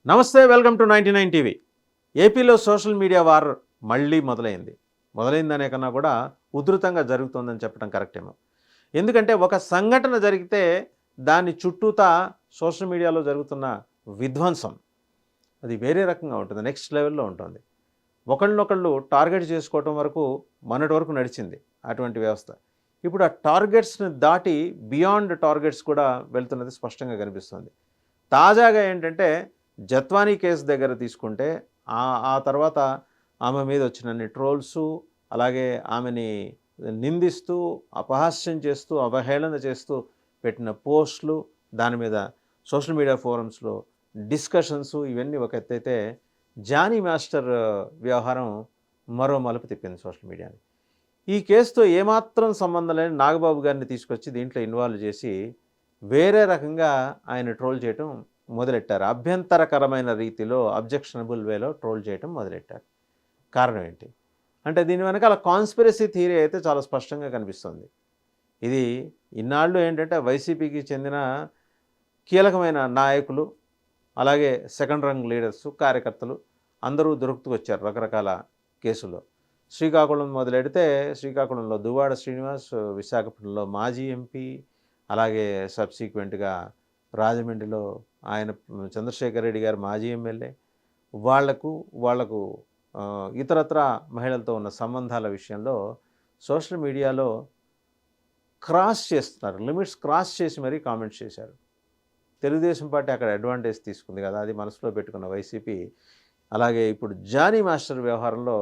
నమస్తే, welcome to 99 TV. ఏపీలో social media war మళ్ళీ మొదలైంది. మొదలైందనే కన్నా కూడా ఉధృతంగా జరుగుతోందని చెప్పడం కరెక్టేమో. ఎందుకంటే ఒక సంఘటన జరిగితే దాని చుట్టూతా సోషల్ మీడియాలో జరుగుతున్న విధ్వంసం అది వేరే రకంగా ఉంటుంది. నెక్స్ట్ లెవెల్‌లో ఉంటుంది. ఒకళ్ళనొకళ్ళు టార్గెట్ చేసుకోవటం వరకు మొన్నటి వరకు నడిచింది అటువంటి వ్యవస్థ. ఇప్పుడు ఆ టార్గెట్స్‌ని దాటి బియాండ్ టార్గెట్స్ కూడా వెళ్తున్నది స్పష్టంగా కనిపిస్తుంది. తాజాగా ఏంటంటే జత్వానీ కేసు దగ్గర తీసుకుంటే ఆ ఆ తర్వాత ఆమె మీద వచ్చినన్ని ట్రోల్సు, అలాగే ఆమెని నిందిస్తూ, అపహాస్యం చేస్తూ, అవహేళన చేస్తూ పెట్టిన పోస్టులు, దాని మీద సోషల్ మీడియా ఫోరమ్స్‌లో డిస్కషన్స్ ఇవన్నీ ఒక ఎత్తైతే, జానీ మాస్టర్ వ్యవహారం మరో మలుపు తిప్పింది సోషల్ మీడియాని. ఈ కేసుతో ఏమాత్రం సంబంధం లేని నాగబాబు గారిని తీసుకొచ్చి దీంట్లో ఇన్వాల్వ్ చేసి వేరే రకంగా ఆయన ట్రోల్ చేయటం మొదలెట్టారు. అభ్యంతరకరమైన రీతిలో అబ్జెక్షనబుల్ వేలో ట్రోల్ చేయటం మొదలెట్టారు. కారణం ఏంటి? అంటే దీని వెనకాల కాన్స్పిరసీ థియరీ అయితే చాలా స్పష్టంగా కనిపిస్తుంది. ఇది ఇన్నాళ్ళు ఏంటంటే వైసీపీకి చెందిన కీలకమైన నాయకులు, అలాగే సెకండ్ రంగ్ లీడర్సు, కార్యకర్తలు అందరూ దొరుకుతూ వచ్చారు రకరకాల కేసుల్లో. శ్రీకాకుళం మొదలెడితే శ్రీకాకుళంలో దువ్వాడ శ్రీనివాస్, విశాఖపట్నంలో మాజీ ఎంపీ, అలాగే సబ్సిక్వెంట్‌గా రాజమండ్రిలో ఆయన చంద్రశేఖర్ రెడ్డి గారు మాజీ ఎమ్మెల్యే. వాళ్లకు ఇతరత్రా మహిళలతో ఉన్న సంబంధాల విషయంలో సోషల్ మీడియాలో క్రాస్ చేస్తున్నారు. లిమిట్స్ క్రాస్ చేసి మరీ కామెంట్స్ చేశారు. తెలుగుదేశం పార్టీ అక్కడ అడ్వాంటేజ్ తీసుకుంది కదా, అది మనసులో పెట్టుకున్న వైసీపీ. అలాగే ఇప్పుడు జానీ మాస్టర్ వ్యవహారంలో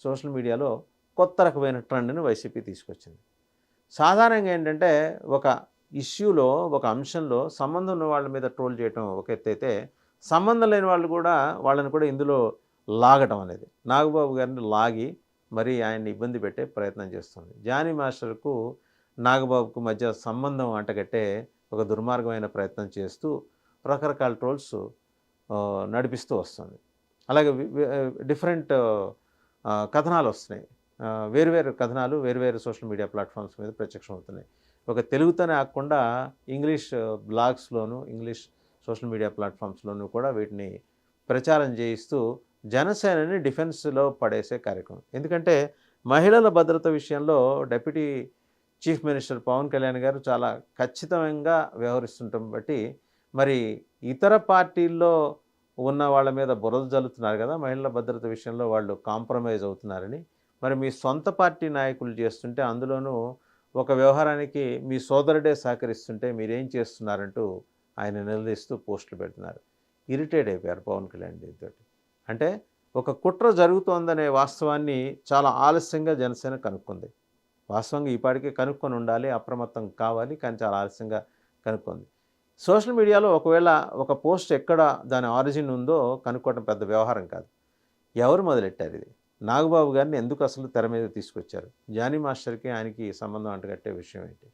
సోషల్ మీడియాలో కొత్త రకమైన ట్రెండ్‌ని వైసీపీ తీసుకొచ్చింది. సాధారణంగా ఏంటంటే ఒక ఇష్యూలో, ఒక అంశంలో సంబంధం ఉన్న వాళ్ళ మీద ట్రోల్ చేయటం ఒక ఎత్తైతే, సంబంధం లేని వాళ్ళు కూడా వాళ్ళని కూడా ఇందులో లాగటం అనేది. నాగబాబు గారిని లాగి మరి ఆయన్ని ఇబ్బంది పెట్టే ప్రయత్నం చేస్తుంది. జానీ మాస్టర్‌కు నాగబాబుకు మధ్య సంబంధం అంటగట్టే ఒక దుర్మార్గమైన ప్రయత్నం చేస్తూ రకరకాల ట్రోల్స్ నడిపిస్తూ వస్తుంది. అలాగే డిఫరెంట్ కథనాలు వస్తున్నాయి. వేరు కథనాలు వేరు సోషల్ మీడియా ప్లాట్‌ఫామ్స్ మీద ప్రత్యక్షమవుతున్నాయి. ఒక తెలుగుతోనే కాకుండా ఇంగ్లీష్ బ్లాగ్స్‌లోను, ఇంగ్లీష్ సోషల్ మీడియా ప్లాట్‌ఫామ్స్‌లోను కూడా వీటిని ప్రచారం చేయిస్తూ జనసేనని డిఫెన్స్‌లో పడేసే కార్యక్రమం. ఎందుకంటే మహిళల భద్రత విషయంలో deputy chief minister Pawan Kalyan గారు చాలా ఖచ్చితంగా వ్యవహరిస్తుండటం బట్టి, మరి ఇతర పార్టీల్లో ఉన్న వాళ్ళ మీద బురద జల్లుతున్నారు కదా, మహిళల భద్రత విషయంలో వాళ్ళు కాంప్రమైజ్ అవుతున్నారని. మరి మీ సొంత పార్టీ నాయకులు చేస్తుంటే, అందులోనూ ఒక వ్యవహారానికి మీ సోదరుడే సహకరిస్తుంటే మీరేం చేస్తున్నారంటూ ఆయన నిలదీస్తూ పోస్టులు పెడుతున్నారు. ఇరిటేట్ అయిపోయారు పవన్ కళ్యాణ్ దీంతోటి. అంటే ఒక కుట్ర జరుగుతోందనే వాస్తవాన్ని చాలా ఆలస్యంగా జనసేన కనుక్కుంది. వాస్తవంగా ఈ పాటికే కనుక్కొని ఉండాలి, అప్రమత్తం కావాలి, కానీ చాలా ఆలస్యంగా కనుక్కుంది. సోషల్ మీడియాలో ఒకవేళ ఒక పోస్ట్ ఎక్కడ దాని ఆరిజిన్ ఉందో కనుక్కోవడం పెద్ద వ్యవహారం కాదు. ఎవరు మొదలెట్టారు ఇది? నాగబాబు గారిని ఎందుకు అసలు తెర మీద తీసుకొచ్చారు? జానీ మాస్టర్‌కి ఆయనకి సంబంధం అంటగట్టే విషయం ఏంటి?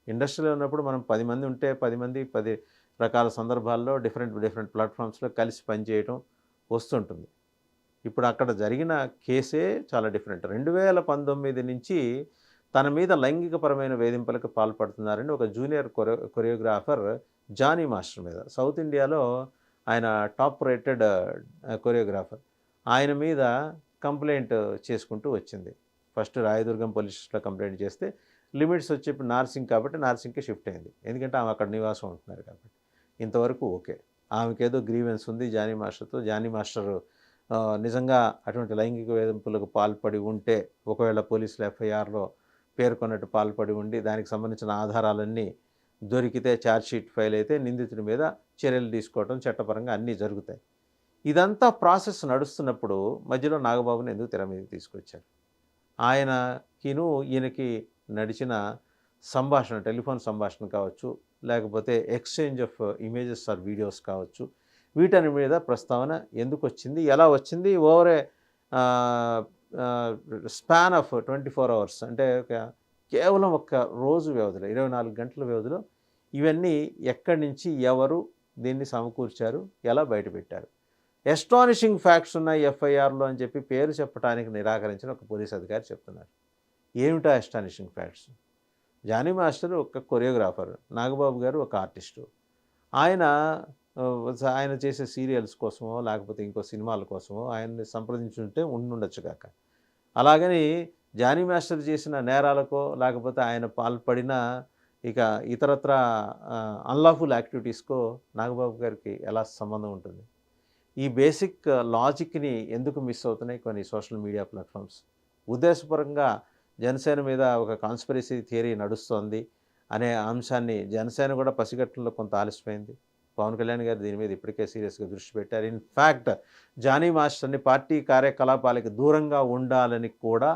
ఇండస్ట్రీలో ఉన్నప్పుడు మనం 10 మంది ఉంటే 10 మంది 10 రకాల సందర్భాల్లో డిఫరెంట్ ప్లాట్‌ఫామ్స్‌లో కలిసి పనిచేయటం వస్తుంటుంది. ఇప్పుడు అక్కడ జరిగిన కేసే చాలా డిఫరెంట్. 2019 నుంచి తన మీద లైంగికపరమైన వేధింపులకు పాల్పడుతున్నారని ఒక జూనియర్ కొరియోగ్రాఫర్ జానీ మాస్టర్ మీద, సౌత్ ఇండియాలో ఆయన టాప్ రేటెడ్ కొరియోగ్రాఫర్, ఆయన మీద కంప్లైంట్ చేసుకుంటూ వచ్చింది. ఫస్ట్ రాయదుర్గం పోలీస్ స్టేషన్‌లో కంప్లైంట్ చేస్తే, లిమిట్స్ వచ్చి ఇప్పుడు నార్సింగ్ కాబట్టి నార్సింగ్‌కి షిఫ్ట్ అయింది. ఎందుకంటే ఆమె అక్కడ నివాసం ఉంటున్నారు కాబట్టి. ఇంతవరకు ఓకే. ఆమెకేదో గ్రీవెన్స్ ఉంది జానీ మాస్టర్‌తో. జానీ మాస్టర్ నిజంగా అటువంటి లైంగిక వేధింపులకు పాల్పడి ఉంటే, ఒకవేళ పోలీసులు ఎఫ్ఐఆర్‌లో పేర్కొన్నట్టు పాల్పడి ఉండి దానికి సంబంధించిన ఆధారాలన్నీ దొరికితే, ఛార్జ్‌షీట్ ఫైల్ అయితే నిందితుడి మీద చర్యలు తీసుకోవడం చట్టపరంగా అన్నీ జరుగుతాయి. ఇదంతా ప్రాసెస్ నడుస్తున్నప్పుడు మధ్యలో నాగబాబుని ఎందుకు తెర మీదకి తీసుకొచ్చారు? ఈయనకి నడిచిన సంభాషణ, టెలిఫోన్ సంభాషణ కావచ్చు, లేకపోతే exchange of images or videos కావచ్చు, వీటని మీద ప్రస్తావన ఎందుకు వచ్చింది? ఎలా వచ్చింది? Over a span of 24 hours, అంటే కేవలం ఒక్క రోజు వ్యవధిలో, 24 గంటల వ్యవధిలో ఇవన్నీ ఎక్కడి నుంచి, ఎవరు దీన్ని సమకూర్చారు, ఎలా బయటపెట్టారు? ఎస్టానిషింగ్ ఫ్యాక్ట్స్ ఉన్నాయి ఎఫ్ఐఆర్‌లో అని చెప్పి పేరు చెప్పడానికి నిరాకరించిన ఒక పోలీస్ అధికారి చెప్తున్నారు. ఏమిటా ఎస్టానిషింగ్ ఫ్యాక్ట్స్? జానీ మాస్టర్ ఒక కొరియోగ్రాఫర్, నాగబాబు గారు ఒక ఆర్టిస్టు. ఆయన ఆయన చేసే సీరియల్స్ కోసమో, లేకపోతే ఇంకో సినిమాల కోసమో ఆయన్ని సంప్రదించుంటే ఉండుండొచ్చు గాక. అలాగని జానీ మాస్టర్ చేసిన నేరాలకో, లేకపోతే ఆయన పాల్పడిన ఇక ఇతరత్రా అన్‌లాఫుల్ యాక్టివిటీస్‌కో నాగబాబు గారికి ఎలా సంబంధం ఉంటుంది? ఈ బేసిక్ లాజిక్‌ని ఎందుకు మిస్ అవుతున్నాయి కొన్ని సోషల్ మీడియా ప్లాట్‌ఫార్మ్స్? ఉద్దేశపూర్వకంగా జనసేన మీద ఒక కాన్స్పిరసీ థియరీ నడుస్తోంది అనే అంశాన్ని జనసేన కూడా పసిగట్టడంలో కొంత ఆలస్యమైంది. పవన్ కళ్యాణ్ గారు దీని మీద ఇప్పటికే సీరియస్‌గా దృష్టి పెట్టారు. ఇన్‌ఫాక్ట్ జానీ మాస్టర్‌ని పార్టీ కార్యకలాపాలకి దూరంగా ఉండాలని కూడా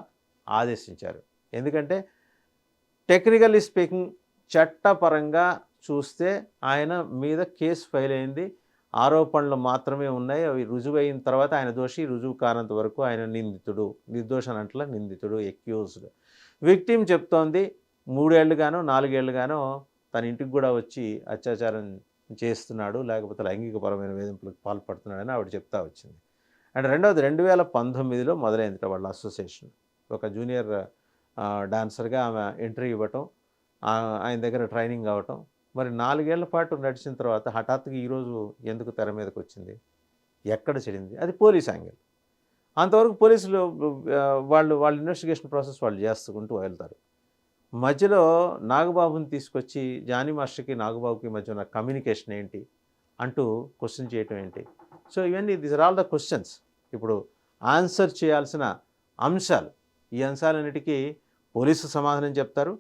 ఆదేశించారు. ఎందుకంటే టెక్నికల్లీ స్పీకింగ్ చట్టపరంగా చూస్తే ఆయన మీద కేసు ఫైల్ అయింది. ఆరోపణలు మాత్రమే ఉన్నాయి. అవి రుజువయిన తర్వాత ఆయన దోషి, రుజువు కానంత వరకు ఆయన నిందితుడు. నిర్దోషనంట్ల నిందితుడు, అక్యూజ్డ్. విక్టిమ్ చెప్తోంది 3 ఏళ్లుగానో, 4 ఏళ్లుగానో తన ఇంటికి గూడా వచ్చి అత్యాచారం చేస్తున్నాడు, లేకపోతే లైంగికపరమైన వేధింపులకు పాల్పడుతున్నాడని ఆవిడ చెప్తా వచ్చింది. అండ్ రెండవది 2019లో మొదలైందట వాళ్ళ అసోసియేషన్. ఒక జూనియర్ డాన్సర్‌గా ఆమె ఎంట్రీ ఇవ్వటం, ఆయన దగ్గర ట్రైనింగ్ అవ్వటం. మరి 4 ఏళ్ల పాటు నడిచిన తర్వాత హఠాత్తుగా ఈరోజు ఎందుకు తెర మీదకొచ్చింది? ఎక్కడ చెడింది? అది పోలీస్ యాంగిల్. అంతవరకు పోలీసులు వాళ్ళ ఇన్వెస్టిగేషన్ ప్రాసెస్ వాళ్ళు చేసుకుంటూ వెళ్తారు. మధ్యలో నాగబాబుని తీసుకొచ్చి జానీ మాస్టర్‌కి, నాగబాబుకి మధ్య ఉన్న కమ్యూనికేషన్ ఏంటి? అంటూ క్వెషన్ చేయటం ఏంటి? సో ఇవన్నీ these are all the questions. ఇప్పుడు ఆన్సర్ చేయాల్సిన అంశాలు. ఈ అంశాలన్నిటికీ పోలీసు సమాధానం చెప్తారు.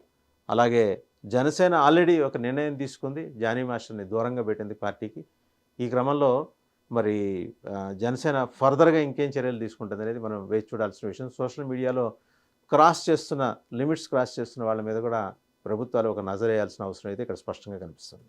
అలాగే జనసేన ఆల్రెడీ ఒక నిర్ణయం తీసుకుంది. జానీ మాస్టర్‌ని దూరంగా పెట్టింది పార్టీకి. ఈ క్రమంలో మరి జనసేన ఫర్దర్‌గా ఇంకేం చర్యలు తీసుకుంటుందనేది మనం వేచి చూడాల్సిన విషయం. సోషల్ మీడియాలో లిమిట్స్ క్రాస్ చేస్తున్న వాళ్ళ మీద కూడా ప్రభుత్వాలు ఒక నజరేయాల్సిన అవసరం అయితే ఇక్కడ స్పష్టంగా కనిపిస్తుంది.